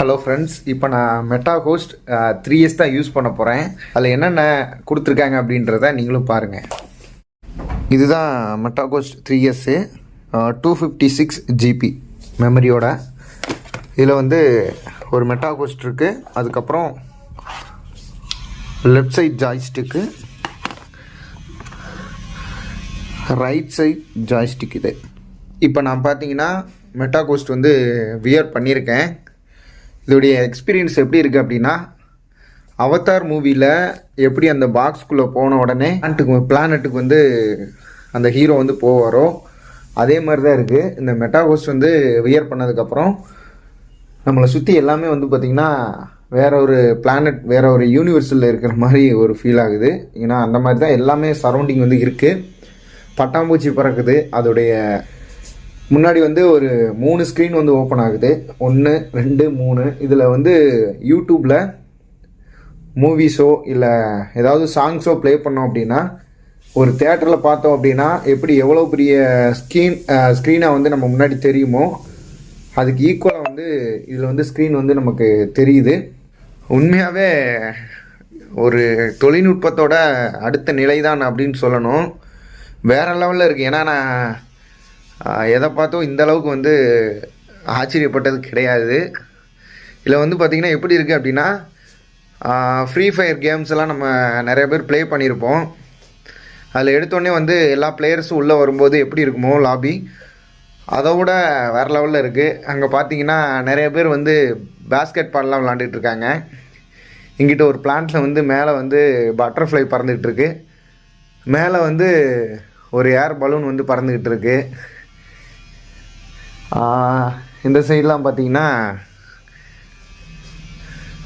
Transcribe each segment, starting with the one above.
Hello friends, இப்போ நான் meta host 3S தான் யூஸ் பண்ண போகிறேன். அதில் என்னென்ன கொடுத்துருக்காங்க அப்படின்றத நீங்களும் பாருங்கள். இதுதான் மெட்டா ஹோஸ்ட் 3S 256 GB மெமரியோட. இதில் வந்து ஒரு மெட்டா ஹோஸ்ட் இருக்குது. அதுக்கப்புறம் left side joystick, right side joystick. இது இப்போ நான் பார்த்தீங்கன்னா மெட்டா ஹோஸ்ட் வந்து வியர் பண்ணியிருக்கேன். இதோடைய எக்ஸ்பீரியன்ஸ் எப்படி இருக்குது அப்படின்னா, அவதார் மூவியில் எப்படி அந்த பாக்ஸ்குள்ளே போன உடனே பிளானட்டுக்கு வந்து அந்த ஹீரோ வந்து போவாரோ அதே மாதிரி தான் இருக்குது. இந்த மெட்டா ஹோஸ்ட் வந்து வியர் பண்ணதுக்கப்புறம் நம்மளை சுற்றி எல்லாமே வந்து பார்த்திங்கன்னா வேற ஒரு பிளானட், வேற ஒரு யூனிவர்ஸில் இருக்கிற மாதிரி ஒரு ஃபீல் ஆகுது. ஏன்னா அந்த மாதிரி தான் எல்லாமே சரௌண்டிங் வந்து இருக்குது. பட்டாம்பூச்சி பறக்குது. அதோடைய முன்னாடி வந்து ஒரு 3 ஸ்க்ரீன் வந்து ஓப்பன் ஆகுது. 1 2 3. இதில் வந்து யூடியூப்பில் மூவிஸோ இல்லை ஏதாவது சாங்ஸோ ப்ளே பண்ணோம் அப்படின்னா, ஒரு தேட்டரில் பார்த்தோம் அப்படின்னா எப்படி எவ்வளோ பெரிய ஸ்க்ரீனை வந்து நம்ம முன்னாடி தெரியுமோ அதுக்கு ஈக்குவலாக வந்து இதில் வந்து ஸ்க்ரீன் வந்து நமக்கு தெரியுது. உண்மையாகவே ஒரு தொழில்நுட்பத்தோட அடுத்த நிலை தான் அப்படின்னு சொல்லணும். வேறு லெவலில் இருக்குது. ஏன்னா நான் எதை பார்த்தோம் இந்த அளவுக்கு வந்து ஆச்சரியப்பட்டது கிடையாது. இதில் வந்து பார்த்திங்கன்னா எப்படி இருக்குது அப்படின்னா, ஃப்ரீ ஃபயர் கேம்ஸ் எல்லாம் நம்ம நிறைய பேர் ப்ளே பண்ணியிருப்போம். அதில் எடுத்தோடனே வந்து எல்லா பிளேயர்ஸும் உள்ளே வரும்போது எப்படி இருக்குமோ லாபி, அதை விட வேறு லெவலில் இருக்குது. அங்கே பார்த்தீங்கன்னா நிறைய பேர் வந்து பேஸ்கெட் பால்லாம் விளாண்டுட்டுருக்காங்க. இங்கிட்ட ஒரு பிளான்ட்டில் வந்து மேலே வந்து பட்டர்ஃப்ளை பறந்துகிட்ருக்கு. மேலே வந்து ஒரு ஏர் பலூன் வந்து பறந்துக்கிட்டு இருக்கு. இந்த சைட்லாம் பார்த்தீங்கன்னா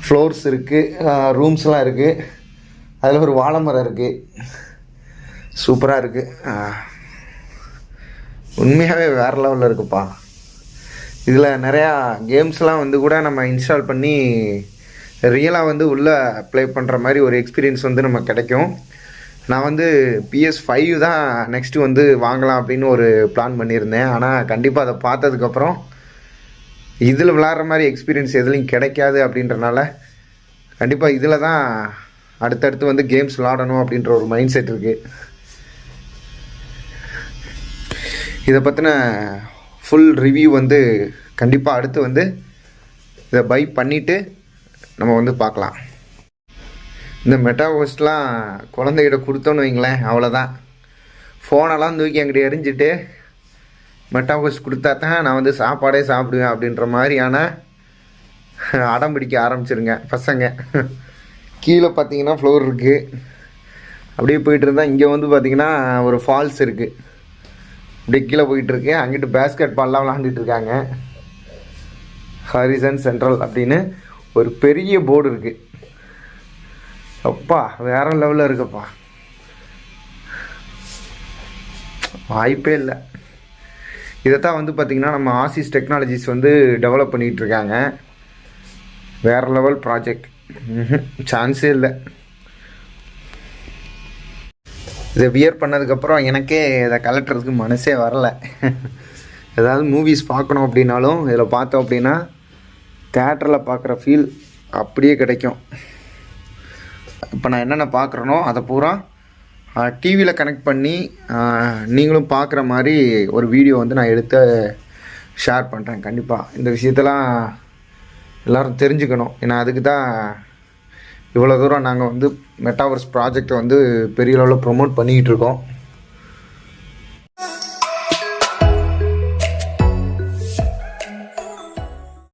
ஃப்ளோர்ஸ் இருக்குது, ரூம்ஸ்லாம் இருக்குது. அதில் ஒரு வாழை மரம் இருக்குது. சூப்பராக இருக்குது. உண்மையாகவே வேறு லெவலில் இருக்குப்பா. இதில் நிறையா கேம்ஸ்லாம் வந்து கூட நம்ம இன்ஸ்டால் பண்ணி ரியலாக வந்து உள்ளே ப்ளே பண்ணுற மாதிரி ஒரு எக்ஸ்பீரியன்ஸ் வந்து நமக்கு கிடைக்கும். நான் வந்து PS5 தான் நெக்ஸ்ட்டு வந்து வாங்கலாம் அப்படின்னு ஒரு பிளான் பண்ணியிருந்தேன். ஆனால் கண்டிப்பாக அதை பார்த்ததுக்கப்புறம் இதில் விளாட்ற மாதிரி எக்ஸ்பீரியன்ஸ் எதுலையும் கிடைக்காது அப்படின்றனால கண்டிப்பாக இதில் தான் அடுத்தடுத்து வந்து கேம்ஸ் விளாடணும் அப்படின்ற ஒரு மைண்ட் செட் இருக்குது. இதை பற்றின ஃபுல் ரிவ்யூ வந்து கண்டிப்பாக அடுத்து வந்து இதை பை பண்ணிவிட்டு நம்ம வந்து பார்க்கலாம். இந்த மெட்டா ஹோஸ்ட்லாம் குழந்தைகிட்ட கொடுத்தோன்னு வைங்களேன், அவ்வளோதான். ஃபோனெல்லாம் தூக்கி அங்கிட்ட எரிஞ்சிட்டு மெட்டா ஹோஸ்ட் கொடுத்தா தான் நான் வந்து சாப்பாடே சாப்பிடுவேன் அப்படின்ற மாதிரியான அடம் பிடிக்க ஆரம்பிச்சிருங்க பசங்க. கீழே பார்த்தீங்கன்னா ஃப்ளோர் இருக்குது. அப்படியே போயிட்டு இருந்தால் இங்கே வந்து பார்த்திங்கன்னா ஒரு ஃபால்ஸ் இருக்குது. அப்படியே கீழே போயிட்டுருக்கு. அங்கிட்டு பேஸ்கெட் பால்லாம் விளாண்டுட்டு இருக்காங்க. ஹாரிசன் சென்ட்ரல் அப்படின்னு ஒரு பெரிய போர்டு இருக்குது. அப்பா வேற லெவலில் இருக்குப்பா. வாய்ப்பே இல்லை. இதைத்தான் வந்து பார்த்திங்கன்னா நம்ம ஆசிஸ் டெக்னாலஜிஸ் வந்து டெவலப் பண்ணிகிட்ருக்காங்க. வேறு லெவல் ப்ராஜெக்ட். சான்ஸே இல்லை. இதை வியர் பண்ணதுக்கப்புறம் எனக்கே இதை கலட்டுறதுக்கு மனசே வரலை. ஏதாவது மூவிஸ் பார்க்கணும் அப்படின்னாலும் இதில் பார்த்தோம் அப்படின்னா தேட்டரில் பார்க்குற ஃபீல் அப்படியே கிடைக்கும். இப்போ நான் என்னென்ன பார்க்குறேனோ அதை பூரா டிவியில் கனெக்ட் பண்ணி நீங்களும் பார்க்குற மாதிரி ஒரு வீடியோ வந்து நான் எடுத்து ஷேர் பண்ணுறேன். கண்டிப்பாக இந்த விஷயத்தெல்லாம் எல்லோரும் தெரிஞ்சுக்கணும். ஏன்னா அதுக்கு தான் இவ்வளோ தூரம் நாங்கள் வந்து மெட்டாவர்ஸ் ப்ராஜெக்டை வந்து பெரிய அளவில் ப்ரொமோட் பண்ணிக்கிட்டு இருக்கோம்.